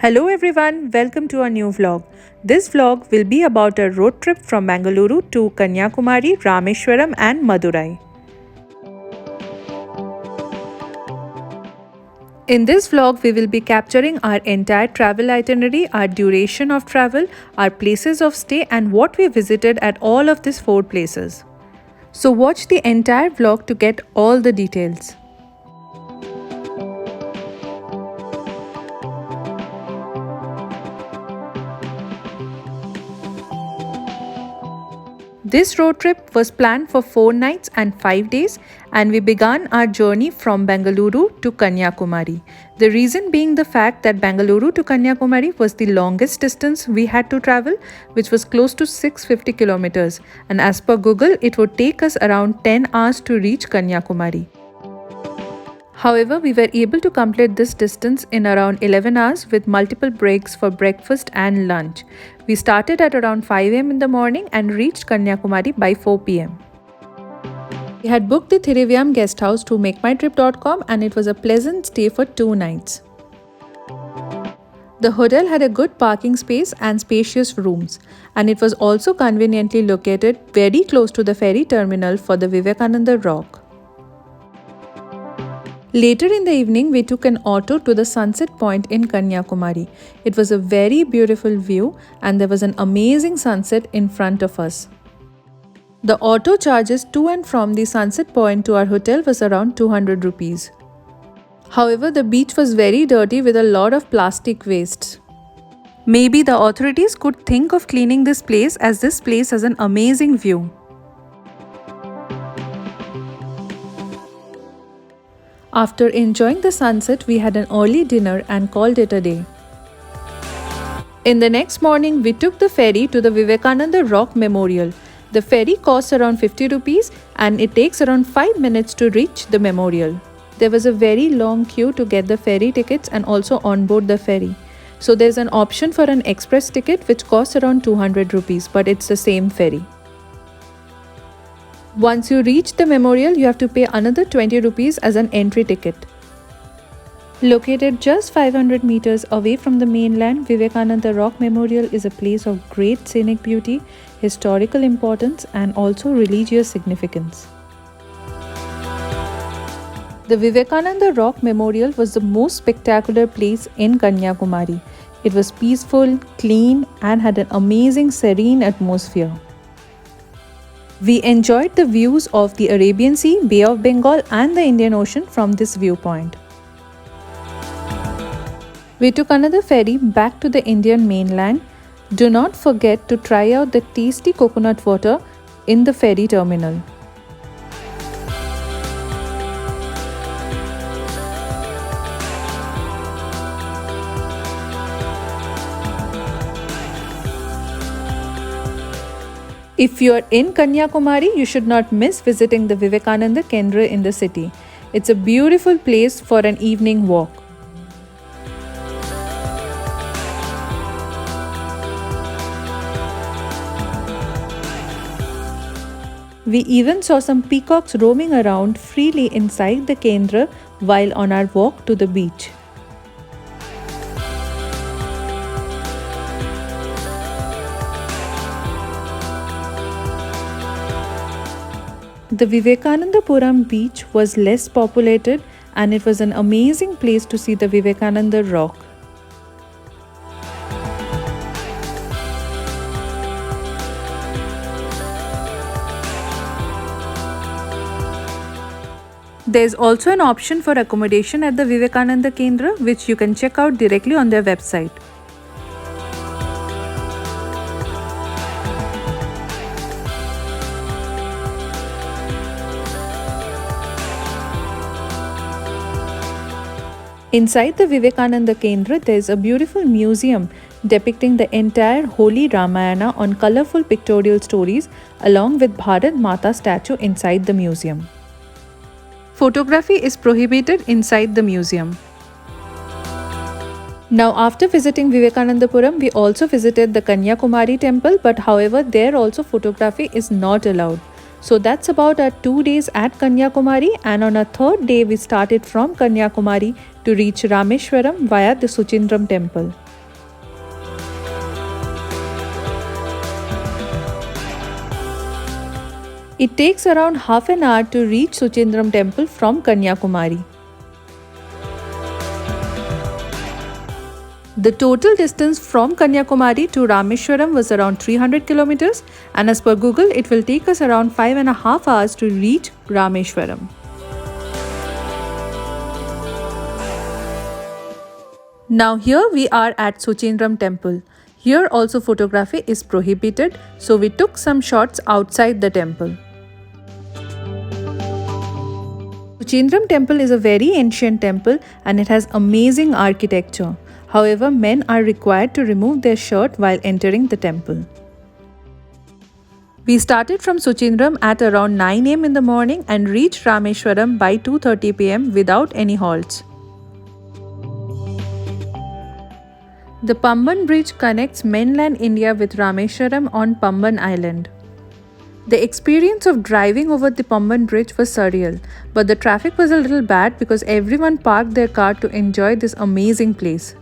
Hello everyone, welcome to our new vlog. This vlog will be about a road trip from Bengaluru to Kanyakumari, Rameshwaram and Madurai. In this vlog, we will be capturing our entire travel itinerary, our duration of travel, our places of stay and what we visited at all of these 4 places. So watch the entire vlog to get all the details. This road trip was planned for 4 nights and 5 days, and we began our journey from Bengaluru to Kanyakumari. The reason being the fact that Bengaluru to Kanyakumari was the longest distance we had to travel, which was close to 650 kilometers, and as per Google, it would take us around 10 hours to reach Kanyakumari. However, we were able to complete this distance in around 11 hours with multiple breaks for breakfast and lunch. We started at around 5 am in the morning and reached Kanyakumari by 4 pm. We had booked the Thiriviam guest house through MakeMyTrip.com and it was a pleasant stay for 2 nights. The hotel had a good parking space and spacious rooms, and it was also conveniently located very close to the ferry terminal for the Vivekananda Rock. Later in the evening, we took an auto to the sunset point in Kanyakumari. It was a very beautiful view and there was an amazing sunset in front of us. The auto charges to and from the sunset point to our hotel was around 200 rupees. However, the beach was very dirty with a lot of plastic wastes. Maybe the authorities could think of cleaning this place as this place has an amazing view. After enjoying the sunset, we had an early dinner and called it a day. In the next morning, we took the ferry to the Vivekananda Rock Memorial. The ferry costs around 50 rupees and it takes around 5 minutes to reach the memorial. There was a very long queue to get the ferry tickets and also on board the ferry. So there's an option for an express ticket which costs around 200 rupees, but it's the same ferry. Once you reach the memorial, you have to pay another 20 rupees as an entry ticket. Located just 500 meters away from the mainland, Vivekananda Rock Memorial is a place of great scenic beauty, historical importance and also religious significance. The Vivekananda Rock Memorial was the most spectacular place in Kanyakumari. It was peaceful, clean and had an amazing serene atmosphere. We enjoyed the views of the Arabian Sea, Bay of Bengal and the Indian Ocean from this viewpoint. We took another ferry back to the Indian mainland. Do not forget to try out the tasty coconut water in the ferry terminal. If you are in Kanyakumari, you should not miss visiting the Vivekananda Kendra in the city. It's a beautiful place for an evening walk. We even saw some peacocks roaming around freely inside the Kendra while on our walk to the beach. The Vivekanandapuram beach was less populated and it was an amazing place to see the Vivekananda Rock. There is also an option for accommodation at the Vivekananda Kendra, which you can check out directly on their website. Inside the Vivekananda Kendra, there is a beautiful museum depicting the entire Holy Ramayana on colorful pictorial stories along with Bharat Mata statue inside the museum. Photography is prohibited inside the museum. Now after visiting Vivekanandapuram, we also visited the Kanyakumari temple, but however there also photography is not allowed. So that's about our 2 days at Kanyakumari, and on our 3rd day we started from Kanyakumari to reach Rameshwaram via the SUCHINDRAM temple. It takes around half an hour to reach Suchindram temple from Kanyakumari. The total distance from Kanyakumari to Rameshwaram was around 300 kilometers, and as per Google, it will take us around 5.5 hours to reach Rameshwaram. Now here we are at Suchindram temple. Here also photography is prohibited, so we took some shots outside the temple. Suchindram temple is a very ancient temple and it has amazing architecture. However, men are required to remove their shirt while entering the temple. We started from Suchindram at around 9 am in the morning and reached Rameshwaram by 2:30 pm without any halts. The Pamban Bridge connects mainland India with Rameshwaram on Pamban Island. The experience of driving over the Pamban Bridge was surreal, but the traffic was a little bad because everyone parked their car to enjoy this amazing place.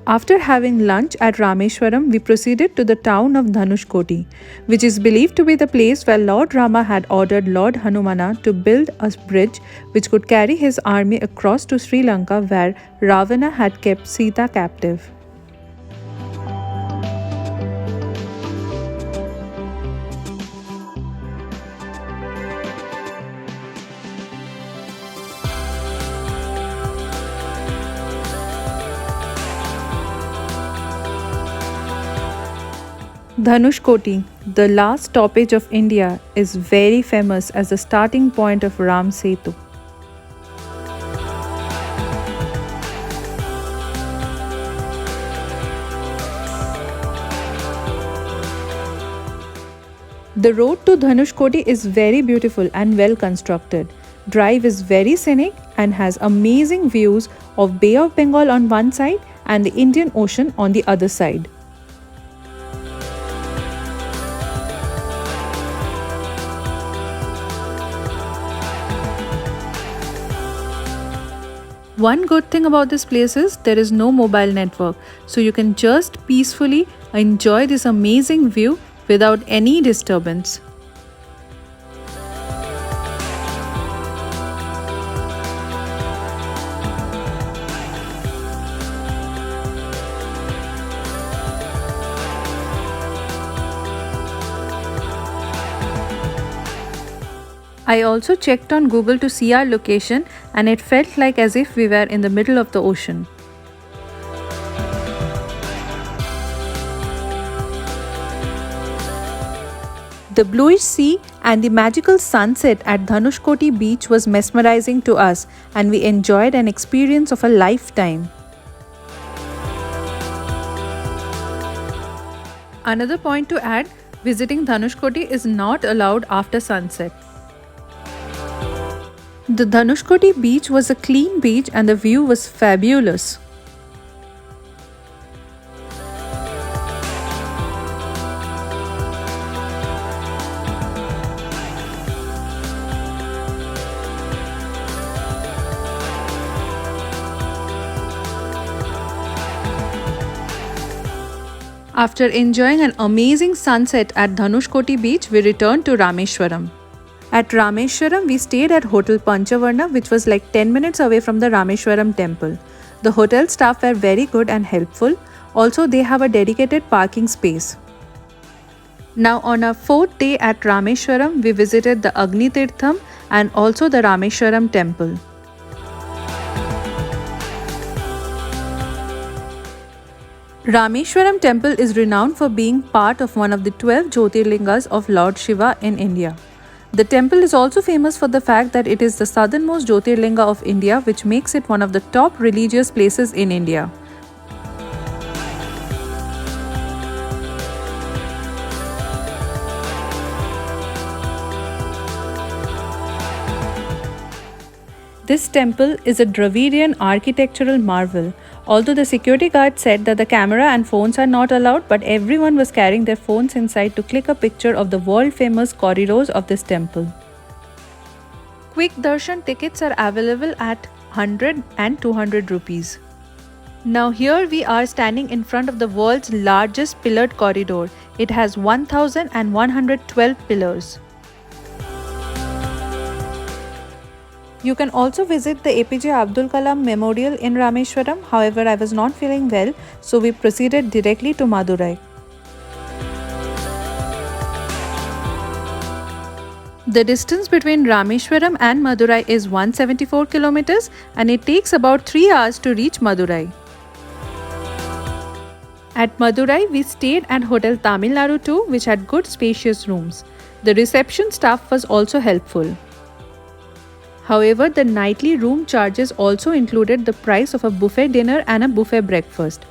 After having lunch at Rameshwaram, we proceeded to the town of Dhanushkodi, which is believed to be the place where Lord Rama had ordered Lord Hanumana to build a bridge which could carry his army across to Sri Lanka, where Ravana had kept Sita captive. Dhanushkodi, the last stoppage of India, is very famous as the starting point of Ram Setu. The road to Dhanushkodi is very beautiful and well constructed. Drive is very scenic and has amazing views of Bay of Bengal on one side and the Indian Ocean on the other side. One good thing about this place is there is no mobile network, so you can just peacefully enjoy this amazing view without any disturbance. I also checked on Google to see our location and it felt like as if we were in the middle of the ocean. The bluish sea and the magical sunset at Dhanushkodi beach was mesmerizing to us and we enjoyed an experience of a lifetime. Another point to add, visiting Dhanushkodi is not allowed after sunset. The Dhanushkodi beach was a clean beach and the view was fabulous. After enjoying an amazing sunset at Dhanushkodi beach, we returned to Rameshwaram. At Rameshwaram, we stayed at Hotel Panchavarna, which was like 10 minutes away from the Rameshwaram temple. The hotel staff were very good and helpful. Also, they have a dedicated parking space. Now, on our fourth day at Rameshwaram, we visited the Agni Tirtham and also the Rameshwaram temple. Rameshwaram temple is renowned for being part of one of the 12 Jyotirlingas of Lord Shiva in India. The temple is also famous for the fact that it is the southernmost Jyotirlinga of India, which makes it one of the top religious places in India. This temple is a Dravidian architectural marvel. Although the security guard said that the camera and phones are not allowed, but everyone was carrying their phones inside to click a picture of the world-famous corridors of this temple. Quick darshan tickets are available at 100 and 200 rupees. Now here we are standing in front of the world's largest pillared corridor. It has 1112 pillars. You can also visit the APJ Abdul Kalam Memorial in Rameshwaram. However, I was not feeling well, so we proceeded directly to Madurai. The distance between Rameshwaram and Madurai is 174 kilometers and it takes about 3 hours to reach Madurai. At Madurai, we stayed at Hotel Tamil Nadu too, which had good spacious rooms. The reception staff was also helpful. However, the nightly room charges also included the price of a buffet dinner and a buffet breakfast.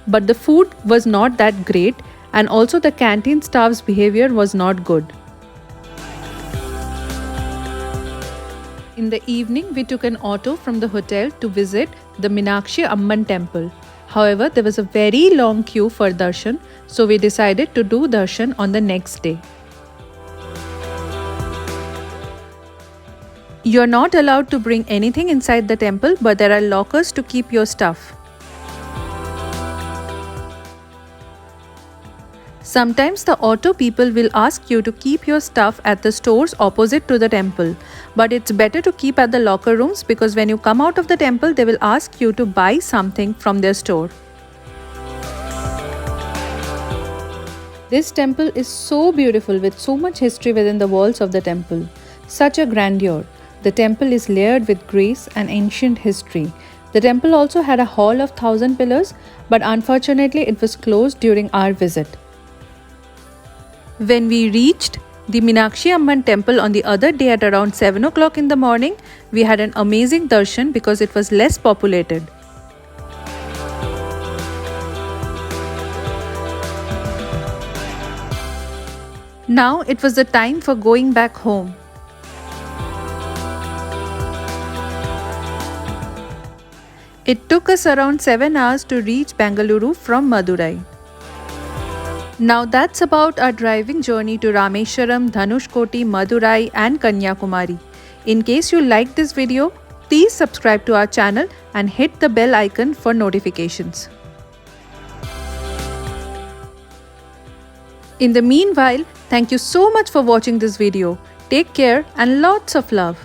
But the food was not that great and also the canteen staff's behavior was not good. In the evening, we took an auto from the hotel to visit the MEENAKSHI AMMAN temple. However, there was a very long queue for darshan, so we decided to do darshan on the next day. You're not allowed to bring anything inside the temple, but there are lockers to keep your stuff. Sometimes the auto people will ask you to keep your stuff at the stores opposite to the temple, but it's better to keep at the locker rooms because when you come out of the temple, they will ask you to buy something from their store. This temple is so beautiful with so much history within the walls of the temple. Such a grandeur. The temple is layered with grace and ancient history. The temple also had a hall of 1000 pillars, but unfortunately it was closed during our visit. When we reached the MEENAKSHI Amman temple on the other day at around 7 o'clock in the morning, we had an amazing darshan because it was less populated. Now it was the time for going back home. It took us around 7 hours to reach Bengaluru from Madurai. Now that's about our driving journey to Rameshwaram, Dhanushkodi, Madurai and Kanyakumari. In case you liked this video, please subscribe to our channel and hit the bell icon for notifications. In the meanwhile, thank you so much for watching this video. Take care and lots of love.